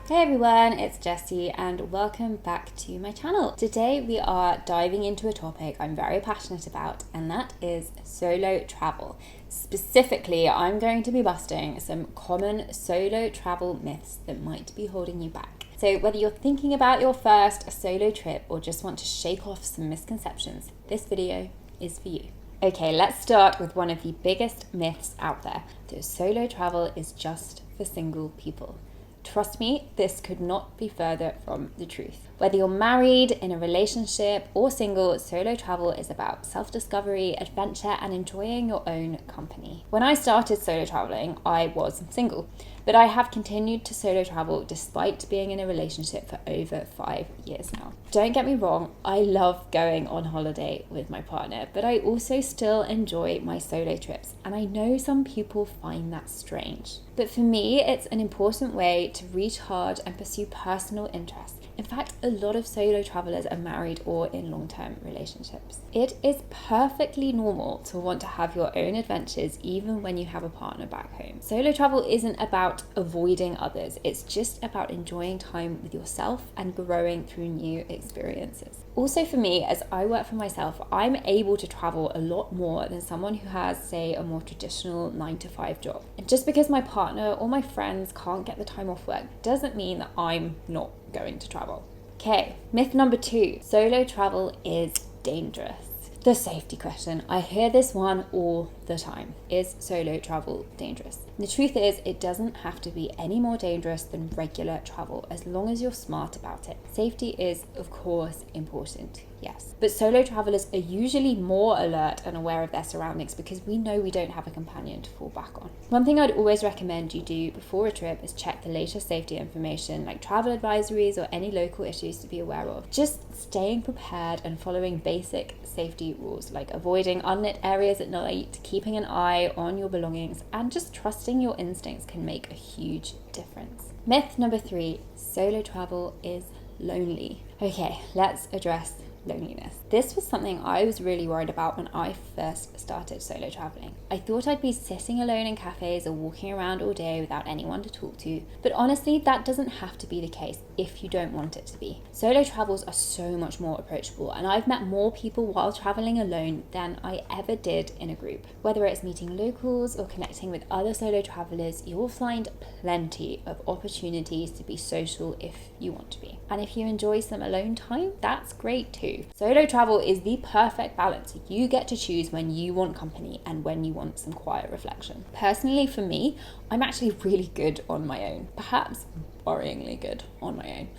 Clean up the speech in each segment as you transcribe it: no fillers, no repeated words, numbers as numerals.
Hey everyone, it's Jessie and welcome back to my channel. Today we are diving into a topic I'm very passionate about, and that is solo travel. Specifically, I'm going to be busting some common solo travel myths that might be holding you back. So whether you're thinking about your first solo trip or just want to shake off some misconceptions, this video is for you. Okay, let's start with one of the biggest myths out there, that solo travel is just for single people. Trust me, this could not be further from the truth. Whether you're married, in a relationship, or single, solo travel is about self-discovery, adventure, and enjoying your own company. When I started solo traveling, I was single, but I have continued to solo travel despite being in a relationship for over 5 years now. Don't get me wrong, I love going on holiday with my partner, but I also still enjoy my solo trips, and I know some people find that strange. But for me, it's an important way to recharge and pursue personal interests. In fact, a lot of solo travelers are married or in long-term relationships. It is perfectly normal to want to have your own adventures even when you have a partner back home. Solo travel isn't about avoiding others, it's just about enjoying time with yourself and growing through new experiences. Also for me, as I work for myself, I'm able to travel a lot more than someone who has, say, a more traditional 9-to-5 job. And just because my partner or my friends can't get the time off work doesn't mean that I'm not going to travel. Okay, myth number 2, solo travel is dangerous. The safety question. I hear this one all the time. Is solo travel dangerous? The truth is, it doesn't have to be any more dangerous than regular travel as long as you're smart about it. Safety is, of course, important, yes. But solo travelers are usually more alert and aware of their surroundings because we know we don't have a companion to fall back on. One thing I'd always recommend you do before a trip is check the latest safety information like travel advisories or any local issues to be aware of. Just staying prepared and following basic safety rules like avoiding unlit areas at night, keeping an eye on your belongings, and just trusting your instincts can make a huge difference. Myth number 3, solo travel is lonely. Okay, let's address loneliness. This was something I was really worried about when I first started solo traveling. I thought I'd be sitting alone in cafes or walking around all day without anyone to talk to, but honestly, that doesn't have to be the case if you don't want it to be. Solo travels are so much more approachable, and I've met more people while traveling alone than I ever did in a group. Whether it's meeting locals or connecting with other solo travelers, you'll find plenty of opportunities to be social if you want to be. And if you enjoy some alone time, that's great too. Solo travel is the perfect balance. You get to choose when you want company and when you want some quiet reflection. Personally, for me, I'm actually really good on my own, perhaps worryingly good on my own.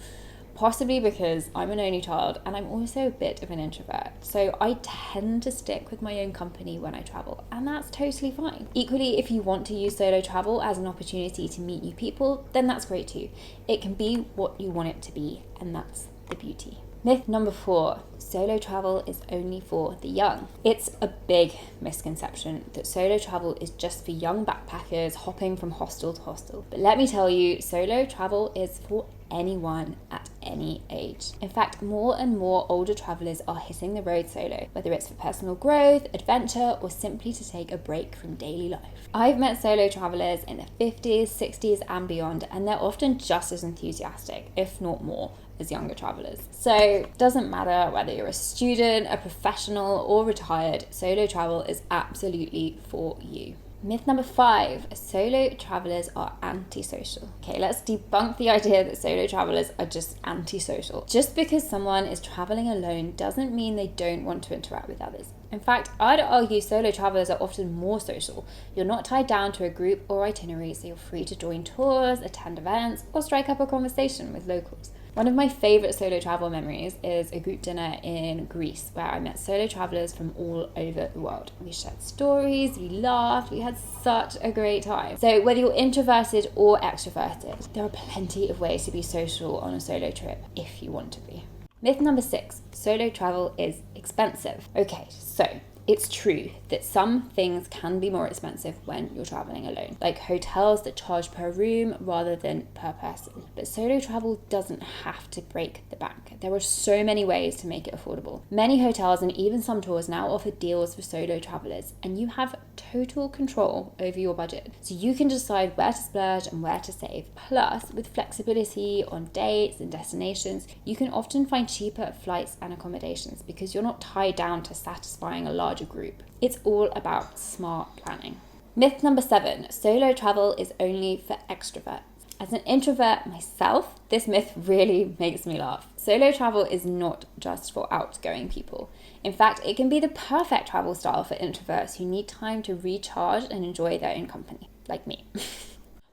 Possibly because I'm an only child and I'm also a bit of an introvert. So I tend to stick with my own company when I travel, and that's totally fine. Equally, if you want to use solo travel as an opportunity to meet new people, then that's great too. It can be what you want it to be, and that's the beauty. Myth number 4, solo travel is only for the young. It's a big misconception that solo travel is just for young backpackers hopping from hostel to hostel. But let me tell you, solo travel is for anyone at any age. In fact, more and more older travelers are hitting the road solo, whether it's for personal growth, adventure, or simply to take a break from daily life. I've met solo travelers in their 50s, 60s, and beyond, and they're often just as enthusiastic, if not more, as younger travelers. So it doesn't matter whether you're a student, a professional, or retired, solo travel is absolutely for you. Myth number 5, solo travelers are antisocial. Okay, let's debunk the idea that solo travelers are just antisocial. Just because someone is traveling alone doesn't mean they don't want to interact with others. In fact, I'd argue solo travelers are often more social. You're not tied down to a group or itinerary, so you're free to join tours, attend events, or strike up a conversation with locals. One of my favourite solo travel memories is a group dinner in Greece where I met solo travellers from all over the world. We shared stories, we laughed, we had such a great time. So whether you're introverted or extroverted, there are plenty of ways to be social on a solo trip if you want to be. Myth number 6, solo travel is expensive. Okay, so It's true that some things can be more expensive when you're traveling alone, like hotels that charge per room rather than per person. But solo travel doesn't have to break the bank. There are so many ways to make it affordable. Many hotels and even some tours now offer deals for solo travelers, and you have total control over your budget. So you can decide where to splurge and where to save. Plus, with flexibility on dates and destinations, you can often find cheaper flights and accommodations because you're not tied down to satisfying a larger group. It's all about smart planning. Myth number 7, solo travel is only for extroverts. As an introvert myself, this myth really makes me laugh. Solo travel is not just for outgoing people. In fact, it can be the perfect travel style for introverts who need time to recharge and enjoy their own company, like me.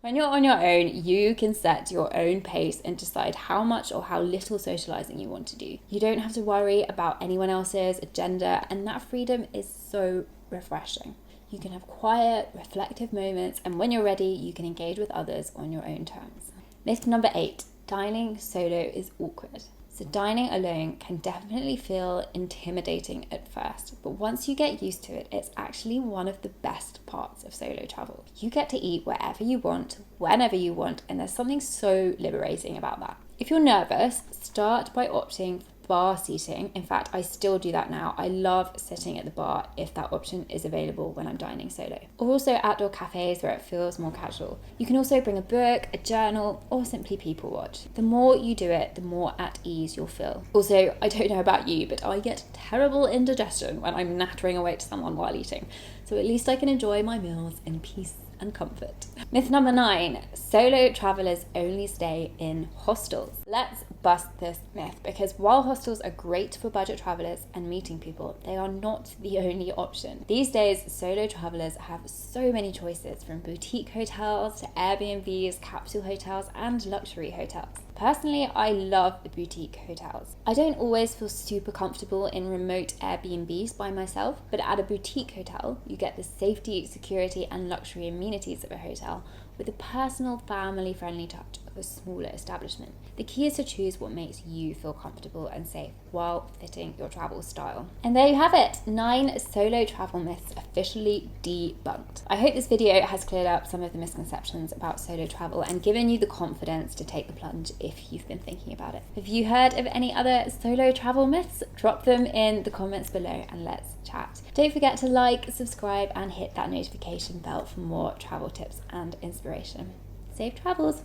When you're on your own, you can set your own pace and decide how much or how little socializing you want to do. You don't have to worry about anyone else's agenda, and that freedom is so refreshing. You can have quiet, reflective moments, and when you're ready, you can engage with others on your own terms. Myth number 8, dining solo is awkward. So dining alone can definitely feel intimidating at first, but once you get used to it, it's actually one of the best parts of solo travel. You get to eat wherever you want, whenever you want, and there's something so liberating about that. If you're nervous, start by opting for bar seating. In fact, I still do that now. I love sitting at the bar if that option is available when I'm dining solo. Or also outdoor cafes where it feels more casual. You can also bring a book, a journal, or simply people watch. The more you do it, the more at ease you'll feel. Also, I don't know about you, but I get terrible indigestion when I'm nattering away to someone while eating. So at least I can enjoy my meals in peace and comfort. Myth number 9, solo travelers only stay in hostels. Let's bust this myth, because while hostels are great for budget travelers and meeting people, they are not the only option. These days, solo travelers have so many choices, from boutique hotels to Airbnbs, capsule hotels, and luxury hotels. Personally, I love the boutique hotels. I don't always feel super comfortable in remote Airbnbs by myself, but at a boutique hotel, you get the safety, security, and luxury amenities of a hotel with a personal, family-friendly touch of a smaller establishment. The key is to choose what makes you feel comfortable and safe while fitting your travel style. And there you have it, 9 solo travel myths officially debunked. I hope this video has cleared up some of the misconceptions about solo travel and given you the confidence to take the plunge if you've been thinking about it. Have you heard of any other solo travel myths? Drop them in the comments below and let's chat. Don't forget to like, subscribe, and hit that notification bell for more travel tips and inspiration. Safe travels!